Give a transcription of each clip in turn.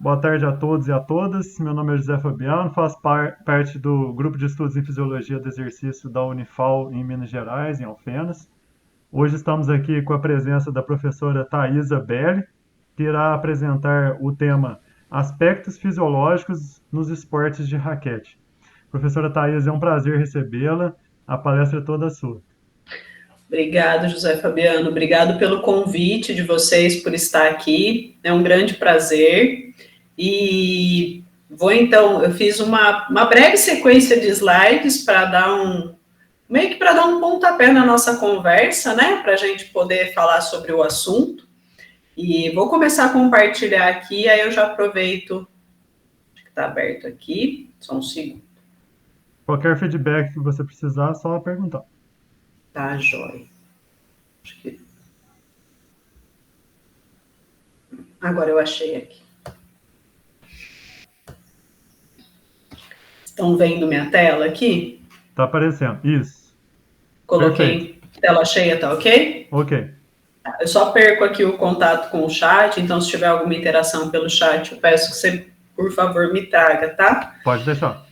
Boa tarde a todos e a todas. Meu nome é José Fabiano, faço parte do Grupo de Estudos em Fisiologia do Exercício da Unifal em Minas Gerais, em Alfenas. Hoje estamos aqui com a presença da professora Thaisa Belli, que irá apresentar o tema Aspectos Fisiológicos nos Esportes de Raquete. Professora Thaisa, é um prazer recebê-la. A palestra é toda sua. Obrigado, José Fabiano. Obrigado pelo convite de vocês por estar aqui. É um grande prazer. E eu fiz uma breve sequência de slides para meio que para dar um pontapé na nossa conversa, né? Para a gente poder falar sobre o assunto. E vou começar a compartilhar aqui, aí eu já aproveito. Acho que está aberto aqui. Só um segundo. Qualquer feedback que você precisar, só perguntar. Tá, joia. Acho que... Agora eu achei aqui. Estão vendo minha tela aqui? Está aparecendo. Isso. Coloquei Perfeito. tela cheia, tá ok? Ok. Eu só perco aqui o contato com o chat, então se tiver alguma interação pelo chat, eu peço que você, por favor, me traga, tá? Pode deixar.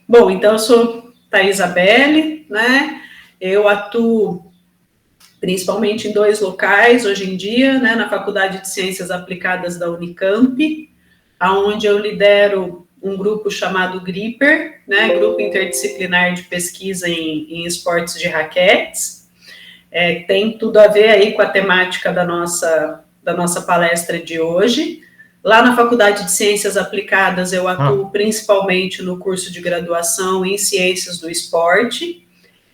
Bom, então eu sou Thaisa Belli, né? Eu atuo principalmente em 2 locais hoje em dia, né? Na Faculdade de Ciências Aplicadas da Unicamp, onde eu lidero um grupo chamado GRIPPER, né? Grupo Interdisciplinar de Pesquisa em Esportes de Raquetes. Tem tudo a ver aí com a temática da nossa palestra de hoje. Lá na Faculdade de Ciências Aplicadas, eu atuo principalmente no curso de graduação em Ciências do Esporte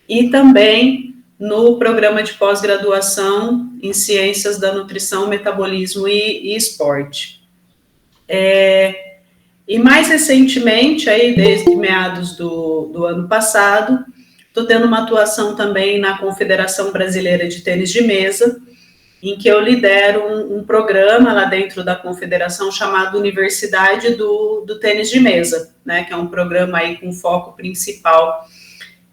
e também no programa de pós-graduação em Ciências da Nutrição, Metabolismo e Esporte. E mais recentemente, aí, desde meados do ano passado, estou tendo uma atuação também na Confederação Brasileira de Tênis de Mesa, em que eu lidero um programa lá dentro da confederação chamado Universidade do Tênis de Mesa, né, que é um programa aí com foco principal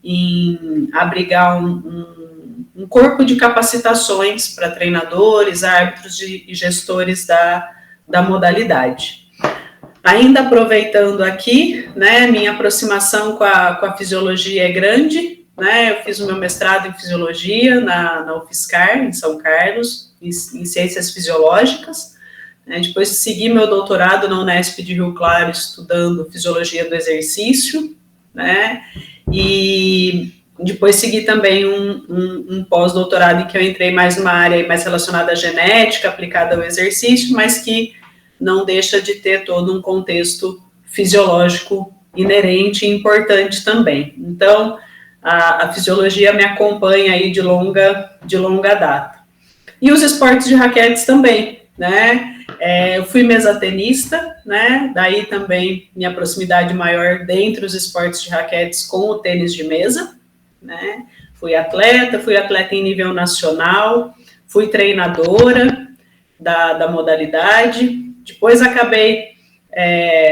em abrigar um corpo de capacitações para treinadores, árbitros e gestores da modalidade. Ainda aproveitando aqui, né, minha aproximação com a fisiologia é grande, né, eu fiz o meu mestrado em fisiologia na UFSCar, em São Carlos, em ciências fisiológicas, né, depois segui meu doutorado na Unesp de Rio Claro, estudando fisiologia do exercício, né, e depois segui também um pós-doutorado em que eu entrei mais numa área mais relacionada à genética, aplicada ao exercício, mas que não deixa de ter todo um contexto fisiológico inerente e importante também. Então, a fisiologia me acompanha aí de longa data. E os esportes de raquetes também, né? Eu fui mesatenista, né? Daí também minha proximidade maior dentre os esportes de raquetes com o tênis de mesa, né? Fui atleta em nível nacional, fui treinadora da modalidade. Depois acabei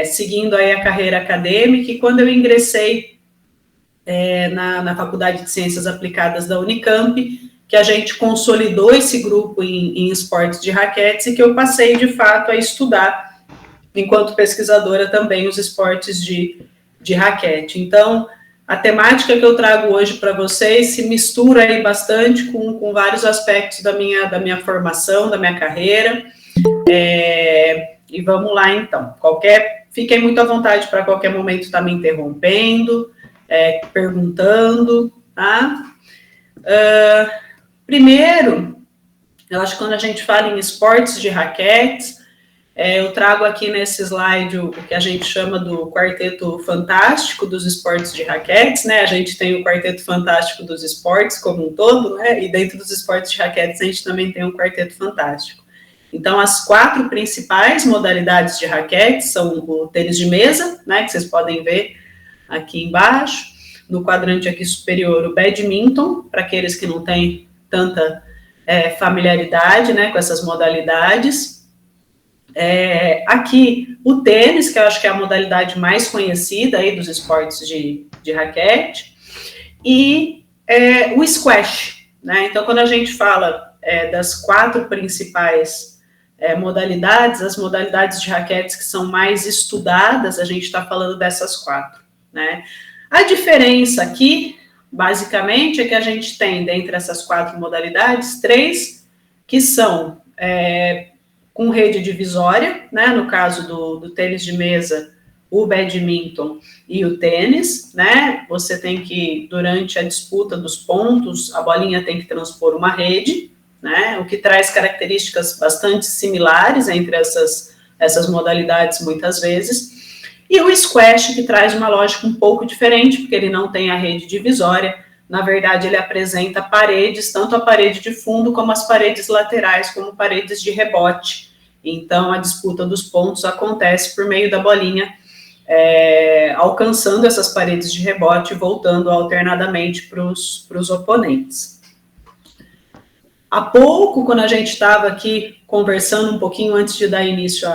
seguindo aí a carreira acadêmica e quando eu ingressei na Faculdade de Ciências Aplicadas da Unicamp, que a gente consolidou esse grupo em esportes de raquetes e que eu passei, de fato, a estudar, enquanto pesquisadora também, os esportes de raquete. Então, a temática que eu trago hoje para vocês se mistura aí bastante com vários aspectos da minha formação, da minha carreira. E vamos lá, então. Fiquem muito à vontade para qualquer momento estar me interrompendo, perguntando, tá? Primeiro, eu acho que quando a gente fala em esportes de raquetes, eu trago aqui nesse slide o que a gente chama do quarteto fantástico dos esportes de raquetes, né? A gente tem o quarteto fantástico dos esportes como um todo, né? E dentro dos esportes de raquetes a gente também tem um quarteto fantástico. Então, as 4 principais modalidades de raquetes são o tênis de mesa, né? Que vocês podem ver aqui embaixo. No quadrante aqui superior, o badminton, para aqueles que não têm tanta familiaridade, né, com essas modalidades. Aqui, o tênis, que eu acho que é a modalidade mais conhecida aí dos esportes de raquete, e o squash, né? Então, quando a gente fala das 4 principais modalidades, as modalidades de raquetes que são mais estudadas, a gente está falando dessas 4, né? A diferença aqui, basicamente, é que a gente tem, dentre essas 4 modalidades, 3 que são com rede divisória, né? No caso do tênis de mesa, o badminton e o tênis, né? Você tem que, durante a disputa dos pontos, a bolinha tem que transpor uma rede, né? O que traz características bastante similares entre essas modalidades, muitas vezes. E o squash, que traz uma lógica um pouco diferente, porque ele não tem a rede divisória. Na verdade, ele apresenta paredes, tanto a parede de fundo como as paredes laterais, como paredes de rebote. Então, a disputa dos pontos acontece por meio da bolinha, alcançando essas paredes de rebote e voltando alternadamente para os oponentes. Há pouco, quando a gente estava aqui conversando um pouquinho antes de dar início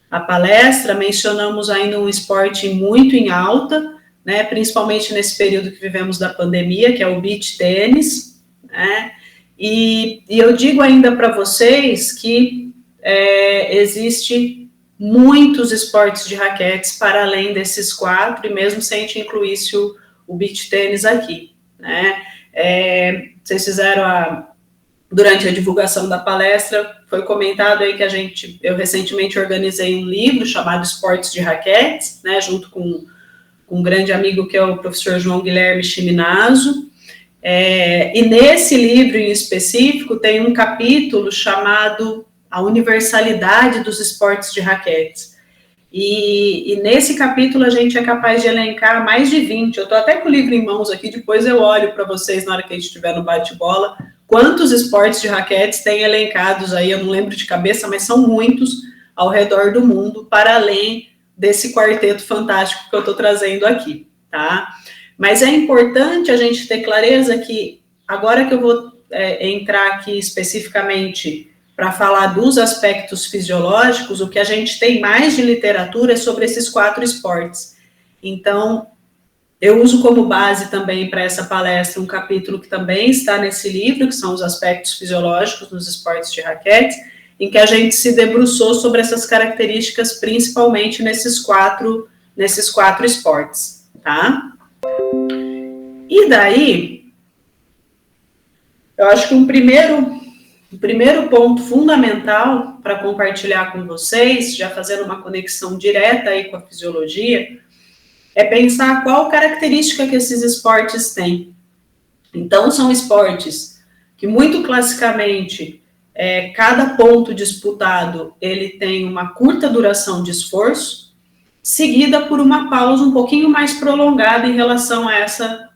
à palestra, mencionamos ainda um esporte muito em alta, né, principalmente nesse período que vivemos da pandemia, que é o beach tênis, né, e eu digo ainda para vocês que existe muitos esportes de raquetes para além desses 4, e mesmo se a gente incluísse o beach tênis aqui, né, vocês fizeram durante a divulgação da palestra, foi comentado aí que eu recentemente organizei um livro chamado Esportes de Raquetes, né, junto com um grande amigo que é o professor João Guilherme Chiminazo, e nesse livro em específico tem um capítulo chamado A Universalidade dos Esportes de Raquetes, e nesse capítulo a gente é capaz de elencar mais de 20, eu estou até com o livro em mãos aqui, depois eu olho para vocês na hora que a gente estiver no bate-bola, quantos esportes de raquetes tem elencados aí, eu não lembro de cabeça, mas são muitos ao redor do mundo, para além desse quarteto fantástico que eu estou trazendo aqui, tá? Mas é importante a gente ter clareza que, agora que eu vou entrar aqui especificamente para falar dos aspectos fisiológicos, o que a gente tem mais de literatura é sobre esses 4 esportes. Então, eu uso como base também para essa palestra um capítulo que também está nesse livro, que são os aspectos fisiológicos dos esportes de raquete, em que a gente se debruçou sobre essas características, principalmente nesses quatro esportes, tá? E daí, eu acho que um primeiro ponto fundamental para compartilhar com vocês, já fazendo uma conexão direta aí com a fisiologia, é pensar qual característica que esses esportes têm. Então, são esportes que, muito classicamente, cada ponto disputado, ele tem uma curta duração de esforço, seguida por uma pausa um pouquinho mais prolongada em relação a essa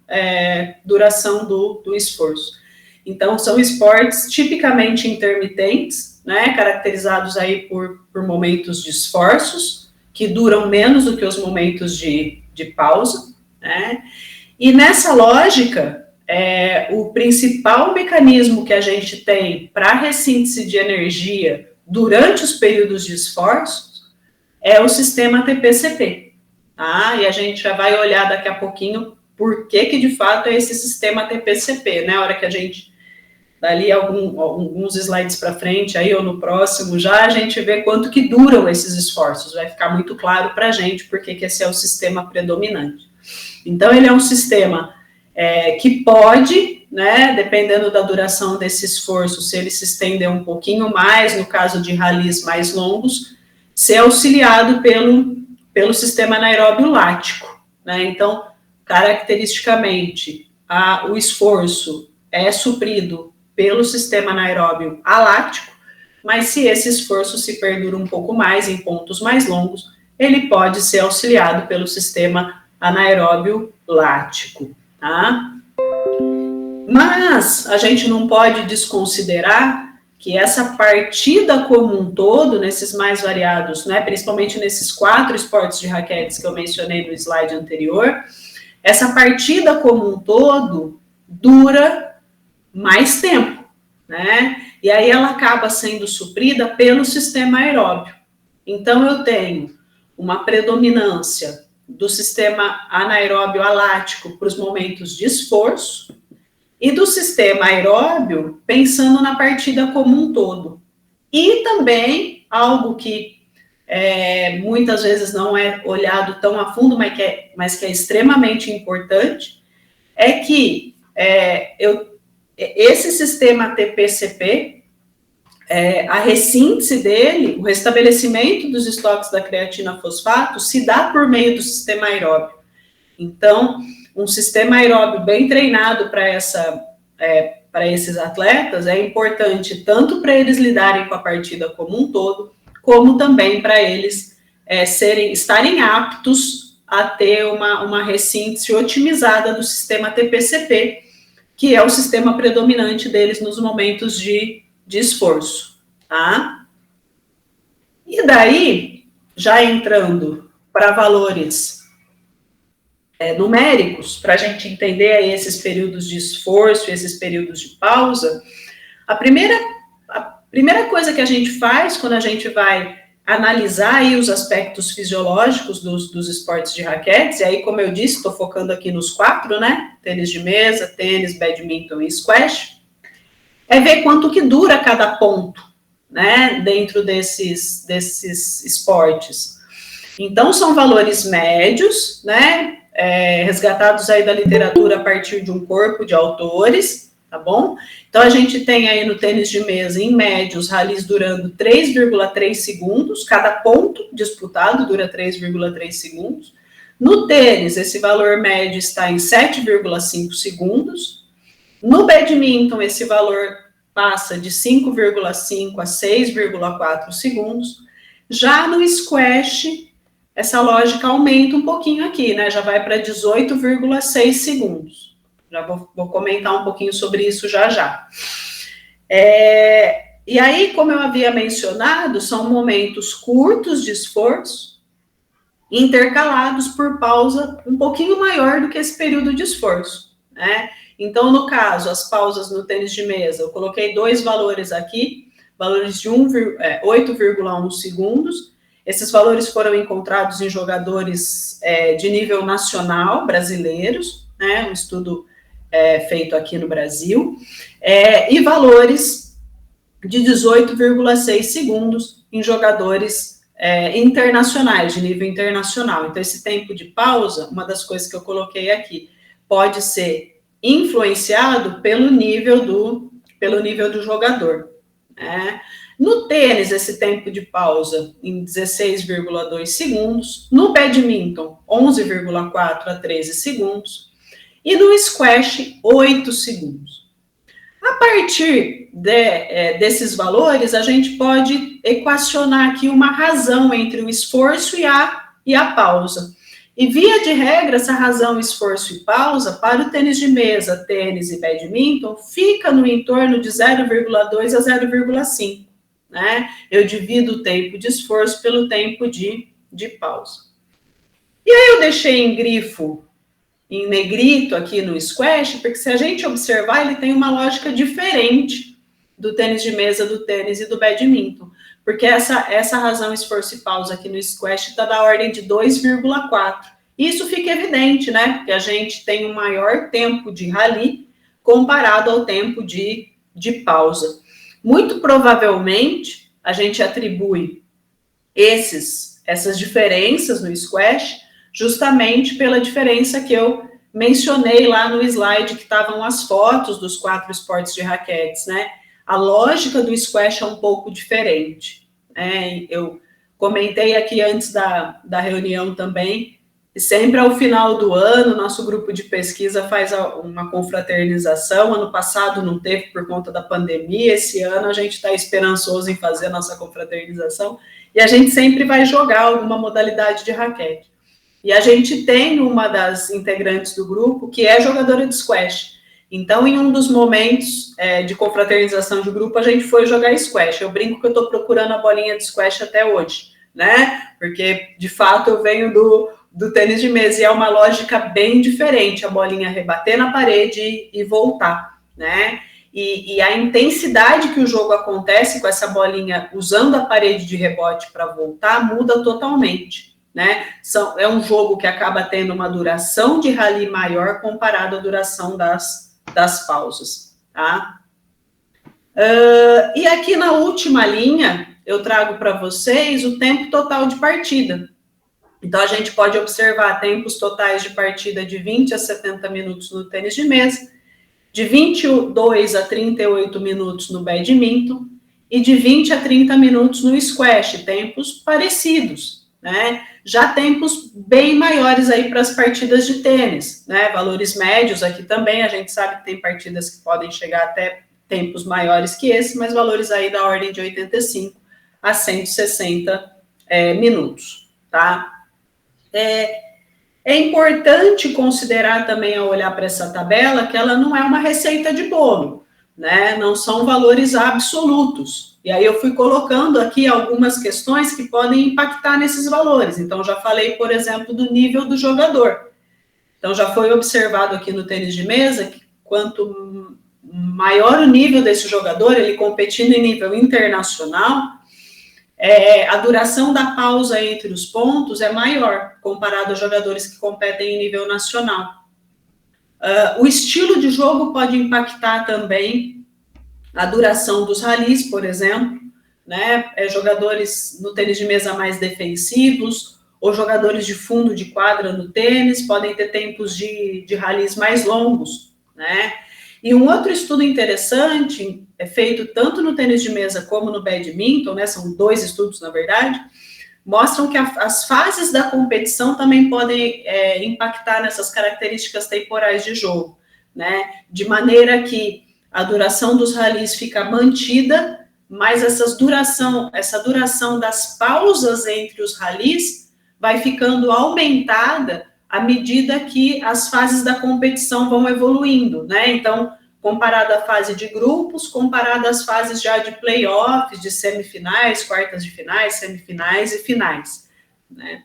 duração do esforço. Então, são esportes tipicamente intermitentes, né, caracterizados aí por momentos de esforços, que duram menos do que os momentos de pausa, né? E nessa lógica, o principal mecanismo que a gente tem para ressíntese de energia durante os períodos de esforços é o sistema ATP-CP, tá? E a gente já vai olhar daqui a pouquinho por que de fato é esse sistema ATP-CP, né? A hora que a gente, dali alguns slides para frente, aí ou no próximo já, a gente vê quanto que duram esses esforços, vai ficar muito claro para a gente porque que esse é o sistema predominante. Então, ele é um sistema que pode, né, dependendo da duração desse esforço, se ele se estender um pouquinho mais, no caso de ralis mais longos, ser auxiliado pelo sistema anaeróbio lático, né? Então, caracteristicamente, o esforço é suprido pelo sistema anaeróbio alático, mas se esse esforço se perdura um pouco mais, em pontos mais longos, ele pode ser auxiliado pelo sistema anaeróbio lático, tá? Mas a gente não pode desconsiderar que essa partida como um todo, nesses mais variados, né, principalmente nesses 4 esportes de raquetes que eu mencionei no slide anterior, essa partida como um todo dura mais tempo, né? E aí ela acaba sendo suprida pelo sistema aeróbio. Então, eu tenho uma predominância do sistema anaeróbio alático para os momentos de esforço e do sistema aeróbio pensando na partida como um todo. E também, algo que muitas vezes não é olhado tão a fundo, mas que é extremamente importante, é que esse sistema TPCP, a ressíntese dele, o restabelecimento dos estoques da creatina fosfato, se dá por meio do sistema aeróbio. Então, um sistema aeróbio bem treinado para esses atletas é importante tanto para eles lidarem com a partida como um todo, como também para eles estarem aptos a ter uma ressíntese otimizada do sistema TPCP, que é o sistema predominante deles nos momentos de esforço, tá? E daí, já entrando para valores numéricos, para a gente entender aí esses períodos de esforço e esses períodos de pausa, a primeira coisa que a gente faz quando a gente vai analisar aí os aspectos fisiológicos dos esportes de raquetes, e aí, como eu disse, estou focando aqui nos 4, né? Tênis de mesa, tênis, badminton e squash, é ver quanto que dura cada ponto, né? Dentro desses esportes. Então, são valores médios, né? Resgatados aí da literatura a partir de um corpo de autores, tá bom? Então, a gente tem aí no tênis de mesa, em média, os ralis durando 3,3 segundos, cada ponto disputado dura 3,3 segundos. No tênis, esse valor médio está em 7,5 segundos. No badminton, esse valor passa de 5,5 a 6,4 segundos. Já no squash, essa lógica aumenta um pouquinho aqui, né? Já vai para 18,6 segundos. Já vou comentar um pouquinho sobre isso já. E aí, como eu havia mencionado, são momentos curtos de esforço, intercalados por pausa um pouquinho maior do que esse período de esforço, né? Então, no caso, as pausas no tênis de mesa, eu coloquei 2 valores aqui, valores de 8,1 segundos. Esses valores foram encontrados em jogadores de nível nacional, brasileiros, né? Um estudo feito aqui no Brasil, e valores de 18,6 segundos em jogadores internacionais, de nível internacional. Então, esse tempo de pausa, uma das coisas que eu coloquei aqui, pode ser influenciado pelo nível do jogador, né? No tênis, esse tempo de pausa em 16,2 segundos, no badminton, 11,4 a 13 segundos, e no squash, 8 segundos. A partir desses valores, a gente pode equacionar aqui uma razão entre o esforço e a pausa. E, via de regra, essa razão, esforço e pausa, para o tênis de mesa, tênis e badminton, fica no entorno de 0,2 a 0,5. Né? Eu divido o tempo de esforço pelo tempo de pausa. E aí eu deixei em grifo, em negrito aqui no squash, porque se a gente observar, ele tem uma lógica diferente do tênis de mesa, do tênis e do badminton. Porque essa razão, esforço e pausa aqui no squash está da ordem de 2,4. Isso fica evidente, né? Porque a gente tem um maior tempo de rally comparado ao tempo de pausa. Muito provavelmente, a gente atribui essas diferenças no squash justamente pela diferença que eu mencionei lá no slide, que estavam as fotos dos 4 esportes de raquetes, né? A lógica do squash é um pouco diferente. Eu comentei aqui antes da reunião também, e sempre ao final do ano, nosso grupo de pesquisa faz uma confraternização. Ano passado não teve por conta da pandemia, esse ano a gente está esperançoso em fazer a nossa confraternização, e a gente sempre vai jogar alguma modalidade de raquete. E a gente tem uma das integrantes do grupo que é jogadora de squash. Então, em um dos momentos de confraternização de grupo, a gente foi jogar squash. Eu brinco que eu estou procurando a bolinha de squash até hoje, né? Porque, de fato, eu venho do tênis de mesa e é uma lógica bem diferente, a bolinha rebater na parede e voltar, né? E a intensidade que o jogo acontece com essa bolinha usando a parede de rebote para voltar muda totalmente. Né? É um jogo que acaba tendo uma duração de rally maior comparado à duração das pausas, tá? E aqui na última linha, eu trago para vocês o tempo total de partida. Então, a gente pode observar tempos totais de partida de 20 a 70 minutos no tênis de mesa, de 22 a 38 minutos no badminton e de 20 a 30 minutos no squash, tempos parecidos, né? Já tempos bem maiores aí para as partidas de tênis, né? Valores médios aqui também, a gente sabe que tem partidas que podem chegar até tempos maiores que esse, mas valores aí da ordem de 85 a 160 minutos, tá? É importante considerar também, ao olhar para essa tabela, que ela não é uma receita de bolo, né? Não são valores absolutos. E aí eu fui colocando aqui algumas questões que podem impactar nesses valores. Então, já falei, por exemplo, do nível do jogador. Então, já foi observado aqui no tênis de mesa que quanto maior o nível desse jogador, ele competindo em nível internacional, a duração da pausa entre os pontos é maior, comparado a jogadores que competem em nível nacional. O estilo de jogo pode impactar também a duração dos ralis, por exemplo, né? Jogadores no tênis de mesa mais defensivos, ou jogadores de fundo de quadra no tênis, podem ter tempos de ralis mais longos, né? E um outro estudo interessante, feito tanto no tênis de mesa como no badminton, né, são 2 estudos, na verdade, mostram que as fases da competição também podem impactar nessas características temporais de jogo, né, de maneira que a duração dos ralis fica mantida, mas essa duração das pausas entre os ralis vai ficando aumentada à medida que as fases da competição vão evoluindo, né? Então, comparado à fase de grupos, comparado às fases já de playoffs, de semifinais, quartas de finais, semifinais e finais, né?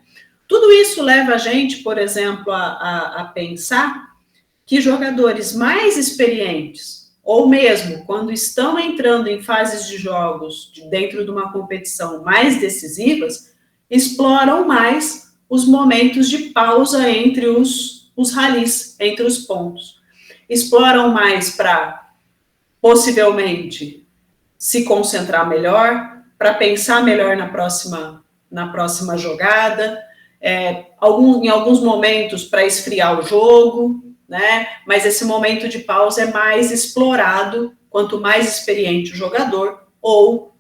Tudo isso leva a gente, por exemplo, a pensar que jogadores mais experientes, ou mesmo quando estão entrando em fases de jogos dentro de uma competição mais decisivas, exploram mais os momentos de pausa entre os ralis, entre os pontos. Exploram mais para, possivelmente, se concentrar melhor, para pensar melhor na próxima jogada, em alguns momentos para esfriar o jogo, né? Mas esse momento de pausa é mais explorado quanto mais experiente o jogador ou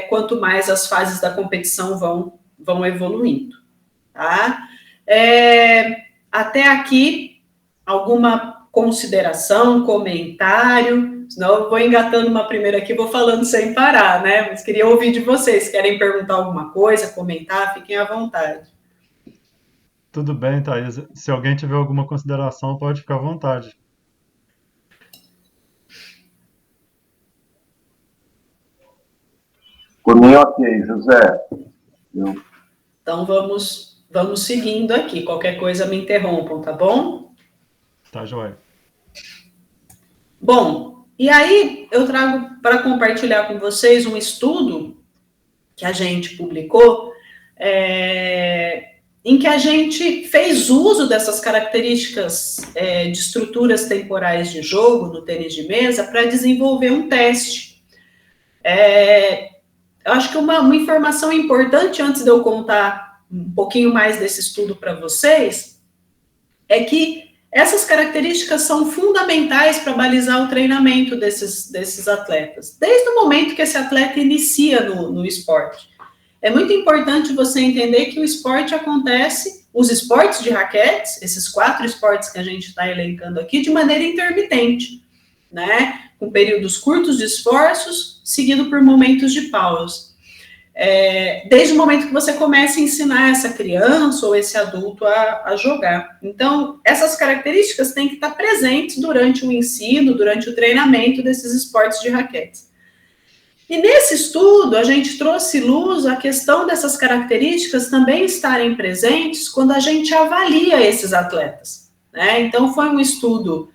quanto mais as fases da competição vão evoluindo. Tá? Até aqui, alguma consideração, comentário? Senão eu vou engatando uma primeira aqui, vou falando sem parar, né? Mas queria ouvir de vocês. Querem perguntar alguma coisa, comentar? Fiquem à vontade. Tudo bem, Thaís. Se alguém tiver alguma consideração, pode ficar à vontade. Por mim, ok, José. Então, vamos seguindo aqui. Qualquer coisa me interrompam, tá bom? Tá, joia. Bom, e aí eu trago para compartilhar com vocês um estudo que a gente publicou, em que a gente fez uso dessas características de estruturas temporais de jogo no tênis de mesa para desenvolver um teste. Eu acho que uma informação importante, antes de eu contar um pouquinho mais desse estudo para vocês, é que essas características são fundamentais para balizar o treinamento desses atletas, desde o momento que esse atleta inicia no esporte. É muito importante você entender que o esporte acontece, os esportes de raquetes, esses 4 esportes que a gente está elencando aqui, de maneira intermitente, né? Com períodos curtos de esforços, seguido por momentos de pausa. Desde o momento que você começa a ensinar essa criança ou esse adulto a jogar. Então, essas características têm que estar presentes durante o ensino, durante o treinamento desses esportes de raquetes. E nesse estudo, a gente trouxe luz à questão dessas características também estarem presentes quando a gente avalia esses atletas, né? Então, foi um estudo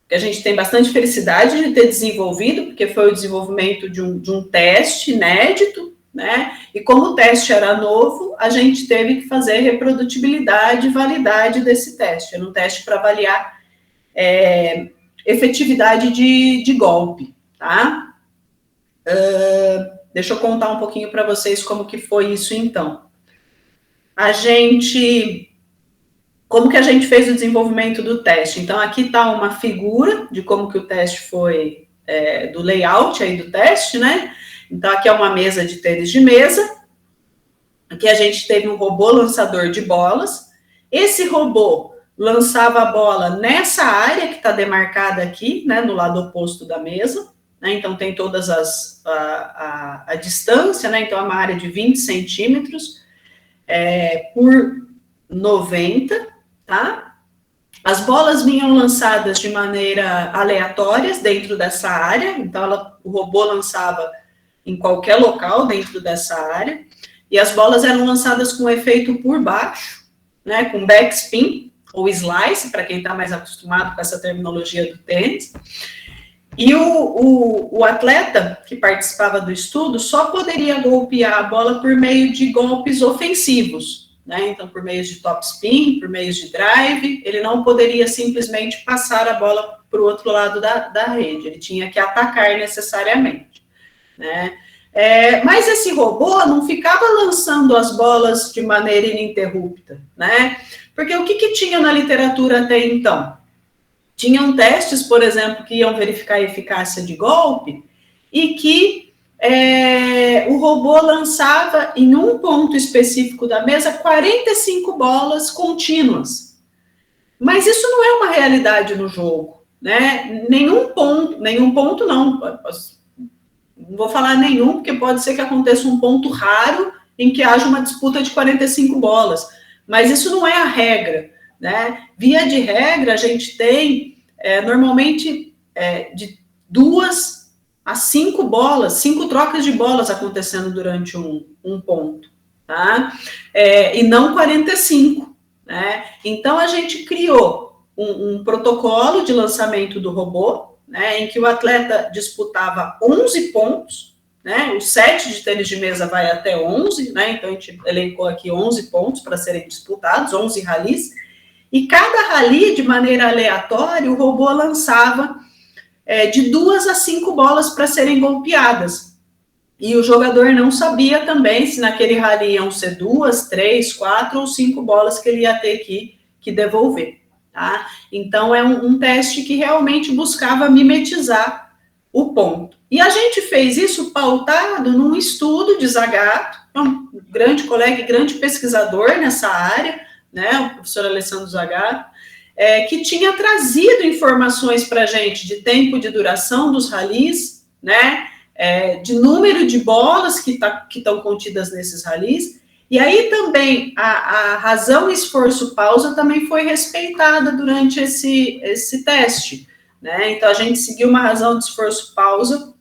que a gente tem bastante felicidade de ter desenvolvido, porque foi o desenvolvimento de um teste inédito, né? E como o teste era novo, a gente teve que fazer reprodutibilidade e validade desse teste. Era um teste para avaliar efetividade de golpe, tá? Deixa eu contar um pouquinho para vocês como que foi isso, então. Como que a gente fez o desenvolvimento do teste? Então, aqui está uma figura de como que o teste foi, do layout aí do teste, né? Então, aqui é uma mesa de tênis de mesa. Aqui a gente teve um robô lançador de bolas. Esse robô lançava a bola nessa área que está demarcada aqui, né, no lado oposto da mesa, né? Então, tem todas a distância, né? Então, é uma área de 20 centímetros por 90, tá? As bolas vinham lançadas de maneira aleatórias dentro dessa área, então o robô lançava em qualquer local dentro dessa área, e as bolas eram lançadas com efeito por baixo, né, com backspin ou slice, para quem está mais acostumado com essa terminologia do tênis. E o atleta que participava do estudo só poderia golpear a bola por meio de golpes ofensivos, né? Então, por meio de topspin, por meio de drive, ele não poderia simplesmente passar a bola para o outro lado da rede, ele tinha que atacar necessariamente, né? Mas esse robô não ficava lançando as bolas de maneira ininterrupta, né? Porque o que tinha na literatura até então? Tinham testes, por exemplo, que iam verificar a eficácia de golpe e que o robô lançava em um ponto específico da mesa 45 bolas contínuas. Mas isso não é uma realidade no jogo, né? Nenhum ponto não. Não vou falar nenhum, porque pode ser que aconteça um ponto raro em que haja uma disputa de 45 bolas. Mas isso não é a regra, né? Via de regra, a gente tem, normalmente, de 2 a 5 bolas, 5 trocas de bolas acontecendo durante um ponto, tá? E não 45, né? Então, a gente criou um protocolo de lançamento do robô, né, em que o atleta disputava 11 pontos, né? O set de tênis de mesa vai até 11, né? Então, a gente elencou aqui 11 pontos para serem disputados, 11 ralis, e cada rali, de maneira aleatória, o robô lançava de 2 a 5 bolas para serem golpeadas. E o jogador não sabia também se naquele rali iam ser 2, 3, 4 ou 5 bolas que ele ia ter que devolver, tá? Então, é um teste que realmente buscava mimetizar o ponto. E a gente fez isso pautado num estudo de Zagato, um grande colega e grande pesquisador nessa área, né, o professor Alessandro Zagato, que tinha trazido informações para a gente de tempo de duração dos ralis, né, de número de bolas que estão contidas nesses ralis, e aí também a razão, esforço, pausa também foi respeitada durante esse teste, né? Então, a gente seguiu uma razão de esforço, pausa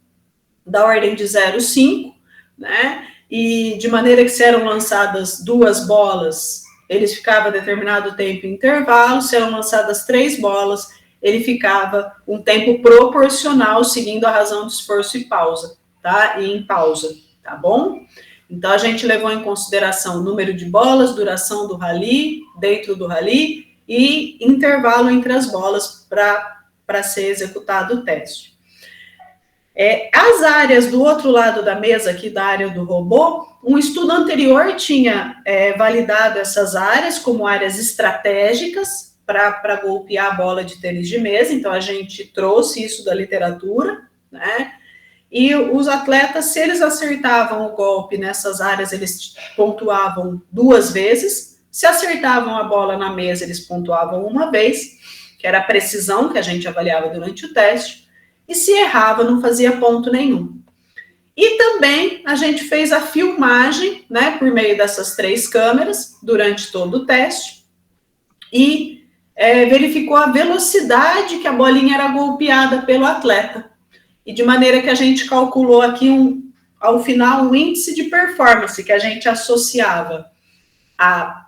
da ordem de 0,5, né? E de maneira que se eram lançadas 2 bolas, eles ficavam determinado tempo em intervalo, se eram lançadas 3 bolas, ele ficava um tempo proporcional, seguindo a razão de esforço e pausa, tá? E em pausa, tá bom? Então, a gente levou em consideração o número de bolas, duração do rali, dentro do rali, e intervalo entre as bolas para ser executado o teste. As áreas do outro lado da mesa, aqui da área do robô, um estudo anterior tinha validado essas áreas como áreas estratégicas para golpear a bola de tênis de mesa, então a gente trouxe isso da literatura, né? E os atletas, se eles acertavam o golpe nessas áreas, eles pontuavam 2 vezes, se acertavam a bola na mesa, eles pontuavam 1 vez, que era a precisão que a gente avaliava durante o teste, e se errava, não fazia ponto nenhum. E também a gente fez a filmagem, né, por meio dessas 3 câmeras, durante todo o teste, e verificou a velocidade que a bolinha era golpeada pelo atleta. E de maneira que a gente calculou aqui, ao final, um índice de performance que a gente associava a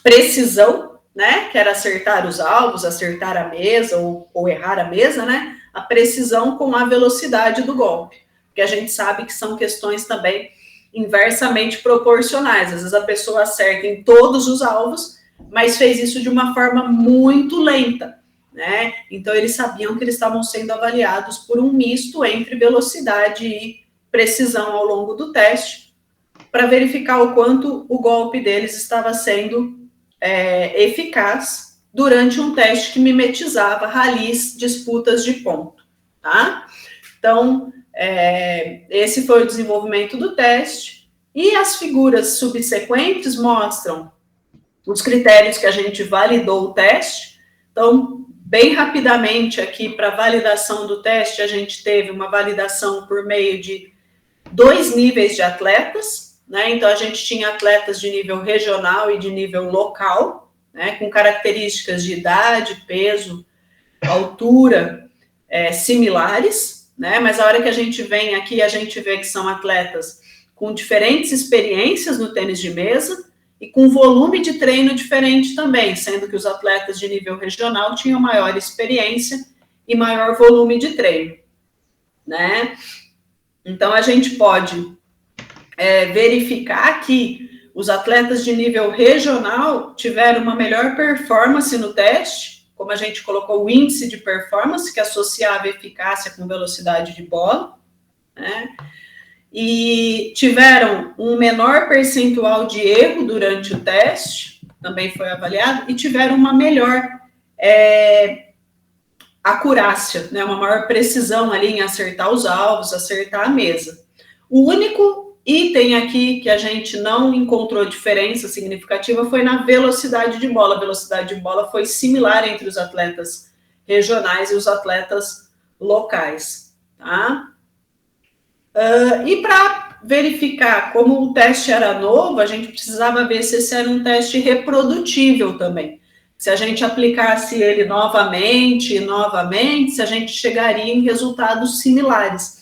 precisão, né, que era acertar os alvos, acertar a mesa ou errar a mesa, né, a precisão com a velocidade do golpe, porque a gente sabe que são questões também inversamente proporcionais. Às vezes a pessoa acerta em todos os alvos, mas fez isso de uma forma muito lenta, né? Então, eles sabiam que eles estavam sendo avaliados por um misto entre velocidade e precisão ao longo do teste, para verificar o quanto o golpe deles estava sendo eficaz durante um teste que mimetizava ralis, disputas de ponto, tá? Então, esse foi o desenvolvimento do teste, e as figuras subsequentes mostram os critérios que a gente validou o teste. Então, bem rapidamente aqui, para validação do teste, a gente teve uma validação por meio de 2 níveis de atletas, né? Então, a gente tinha atletas de nível regional e de nível local, né? Com características de idade, peso, altura similares, né? Mas a hora que a gente vem aqui, a gente vê que são atletas com diferentes experiências no tênis de mesa e com volume de treino diferente também, sendo que os atletas de nível regional tinham maior experiência e maior volume de treino, né? Então, a gente pode verificar que os atletas de nível regional tiveram uma melhor performance no teste, como a gente colocou o índice de performance, que associava eficácia com velocidade de bola, né? E tiveram um menor percentual de erro durante o teste, também foi avaliado, e tiveram uma melhor acurácia, né, uma maior precisão ali em acertar os alvos, acertar a mesa. O único item aqui que a gente não encontrou diferença significativa foi na velocidade de bola. A velocidade de bola foi similar entre os atletas regionais e os atletas locais, tá? E para verificar como o teste era novo, a gente precisava ver se esse era um teste reprodutível também. Se a gente aplicasse ele novamente, se a gente chegaria em resultados similares.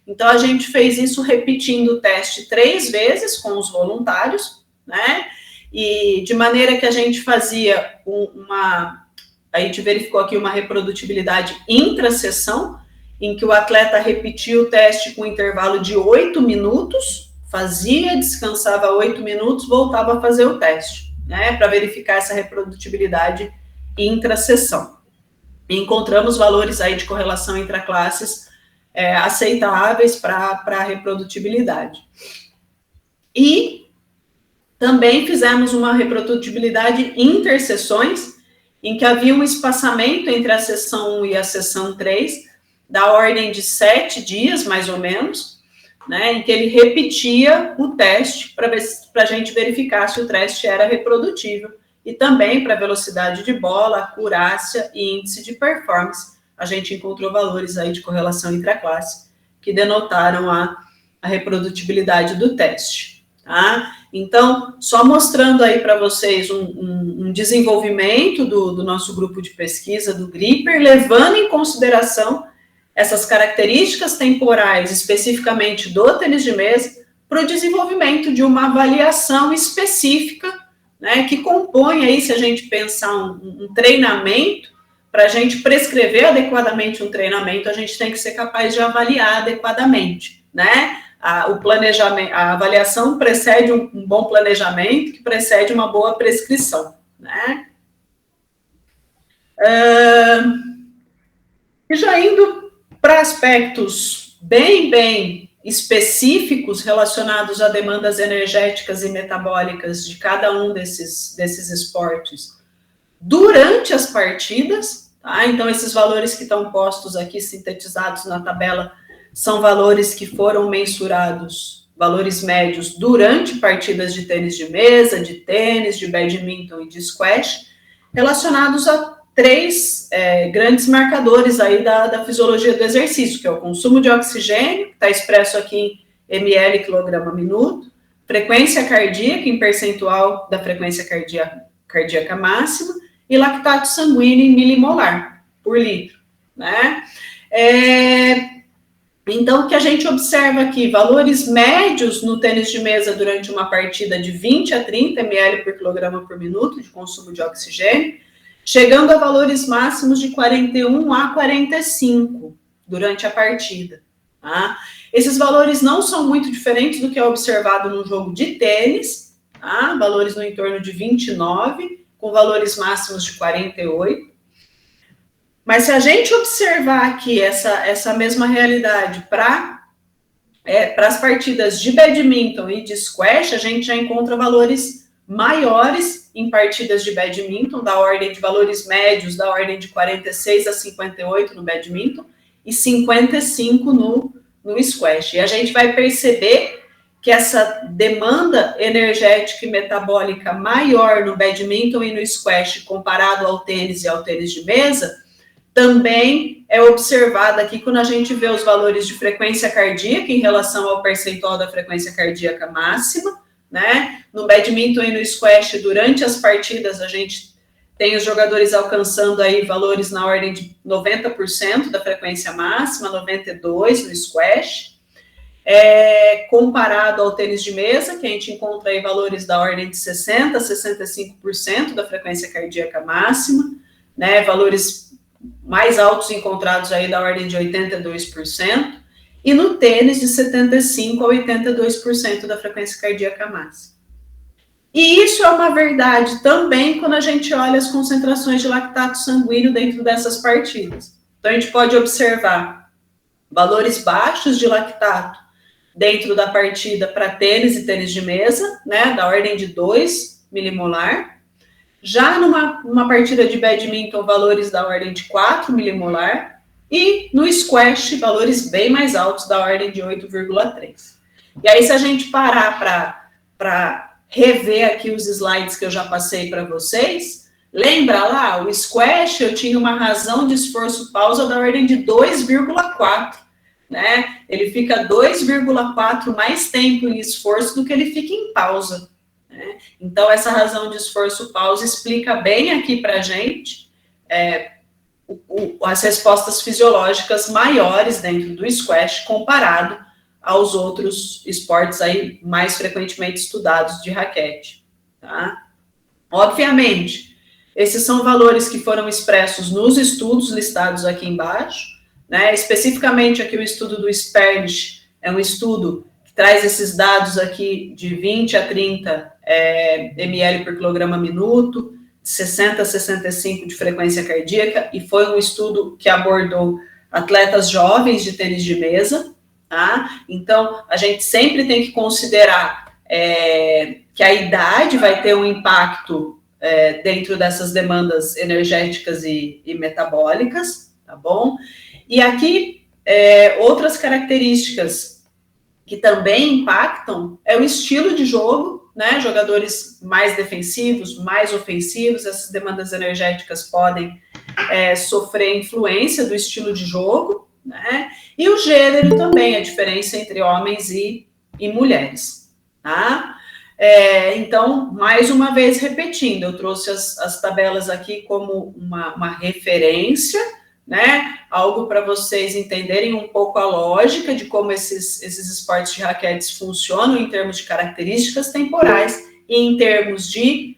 Então, a gente fez isso repetindo o teste 3 vezes com os voluntários, né? E de maneira que a gente fazia a gente verificou aqui uma reprodutibilidade intra-sessão, em que o atleta repetia o teste com intervalo de 8 minutos, fazia, descansava 8 minutos, voltava a fazer o teste, né, para verificar essa reprodutibilidade intra-sessão. E encontramos valores aí de correlação intra-classes aceitáveis para a reprodutibilidade. E também fizemos uma reprodutibilidade inter-sessões, em que havia um espaçamento entre a sessão 1 e a sessão 3, da ordem de 7 dias, mais ou menos, né, em que ele repetia o teste para a gente verificar se o teste era reprodutível, e também para velocidade de bola, acurácia e índice de performance. A gente encontrou valores aí de correlação intraclasse que denotaram a reprodutibilidade do teste, tá? Então, só mostrando aí para vocês um desenvolvimento do nosso grupo de pesquisa, do GRIPPER, levando em consideração essas características temporais, especificamente do tênis de mesa, para o desenvolvimento de uma avaliação específica, né, que compõe aí, se a gente pensar um treinamento, para a gente prescrever adequadamente um treinamento, a gente tem que ser capaz de avaliar adequadamente, né? O planejamento, a avaliação precede um bom planejamento, que precede uma boa prescrição, né? E já indo para aspectos bem específicos relacionados a demandas energéticas e metabólicas de cada um desses esportes durante as partidas, tá? Então, esses valores que estão postos aqui, sintetizados na tabela, são valores que foram mensurados, valores médios, durante partidas de tênis de mesa, de tênis, de badminton e de squash, relacionados a 3 grandes marcadores aí da fisiologia do exercício, que é o consumo de oxigênio, que está expresso aqui em ml quilograma minuto, frequência cardíaca em percentual da frequência cardíaca máxima, e lactato sanguíneo em milimolar por litro, né? Então, o que a gente observa aqui, valores médios no tênis de mesa durante uma partida de 20 a 30 ml por quilograma por minuto de consumo de oxigênio, chegando a valores máximos de 41 a 45 durante a partida, tá? Esses valores não são muito diferentes do que é observado no jogo de tênis, tá? Valores no entorno de 29, com valores máximos de 48. Mas se a gente observar aqui essa mesma realidade para as partidas de badminton e de squash, a gente já encontra valores maiores em partidas de badminton, da ordem de valores médios, da ordem de 46 a 58 no badminton e 55 no squash. E a gente vai perceber que essa demanda energética e metabólica maior no badminton e no squash comparado ao tênis e ao tênis de mesa também é observada aqui quando a gente vê os valores de frequência cardíaca em relação ao percentual da frequência cardíaca máxima, né? No badminton e no squash, durante as partidas, a gente tem os jogadores alcançando aí valores na ordem de 90% da frequência máxima, 92% no squash. Comparado ao tênis de mesa, que a gente encontra aí valores da ordem de 60% a 65% da frequência cardíaca máxima, né? Valores mais altos encontrados aí da ordem de 82%, e no tênis de 75% a 82% da frequência cardíaca máxima. E isso é uma verdade também quando a gente olha as concentrações de lactato sanguíneo dentro dessas partidas. Então, a gente pode observar valores baixos de lactato dentro da partida para tênis e tênis de mesa, né, da ordem de 2 milimolar. Já numa partida de badminton, valores da ordem de 4 milimolar, e no squash, valores bem mais altos, da ordem de 8,3. E aí, se a gente parar para rever aqui os slides que eu já passei para vocês, lembra lá, o squash eu tinha uma razão de esforço-pausa da ordem de 2,4, né? Ele fica 2,4 mais tempo em esforço do que ele fica em pausa. Então, essa razão de esforço-pausa explica bem aqui para a gente as respostas fisiológicas maiores dentro do squash comparado aos outros esportes aí mais frequentemente estudados de raquete. Tá? Obviamente, esses são valores que foram expressos nos estudos listados aqui embaixo, né? Especificamente aqui o estudo do Sperlich é um estudo traz esses dados aqui de 20 a 30 ml por quilograma minuto, de 60 a 65 de frequência cardíaca, e foi um estudo que abordou atletas jovens de tênis de mesa, tá? Então, a gente sempre tem que considerar que a idade vai ter um impacto dentro dessas demandas energéticas e metabólicas, tá bom? E aqui, outras características que também impactam é o estilo de jogo, né? Jogadores mais defensivos, mais ofensivos, essas demandas energéticas podem sofrer influência do estilo de jogo, né? E o gênero também, a diferença entre homens e mulheres, tá? Então, mais uma vez repetindo, eu trouxe as tabelas aqui como uma referência, né? Algo para vocês entenderem um pouco a lógica de como esses esportes de raquetes funcionam em termos de características temporais e em termos de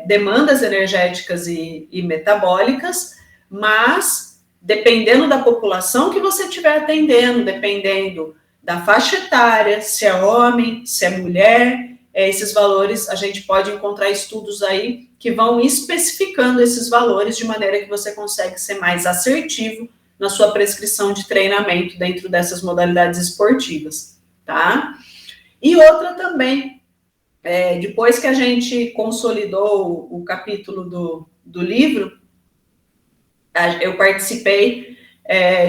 demandas energéticas e metabólicas, mas dependendo da população que você estiver atendendo, dependendo da faixa etária, se é homem, se é mulher, esses valores, a gente pode encontrar estudos aí que vão especificando esses valores de maneira que você consegue ser mais assertivo na sua prescrição de treinamento dentro dessas modalidades esportivas, tá? E outra também, depois que a gente consolidou o capítulo do livro, eu participei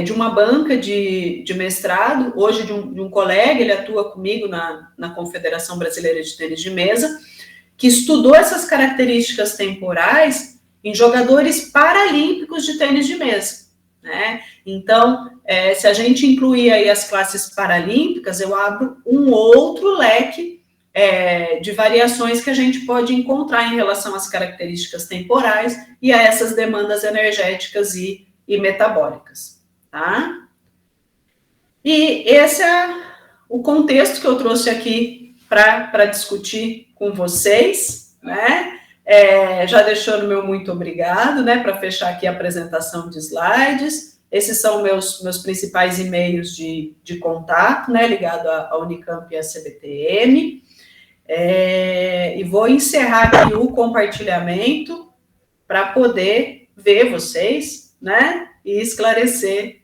de uma banca de mestrado, hoje de um colega, ele atua comigo na Confederação Brasileira de Tênis de Mesa, que estudou essas características temporais em jogadores paralímpicos de tênis de mesa, né? Então, se a gente incluir aí as classes paralímpicas, eu abro um outro leque de variações que a gente pode encontrar em relação às características temporais e a essas demandas energéticas e metabólicas, tá? E esse é o contexto que eu trouxe aqui para discutir com vocês, né? Já deixando meu muito obrigado, né? Para fechar aqui a apresentação de slides. Esses são meus principais e-mails de contato, né? Ligado à Unicamp e à CBTM. E vou encerrar aqui o compartilhamento para poder ver vocês, né, e esclarecer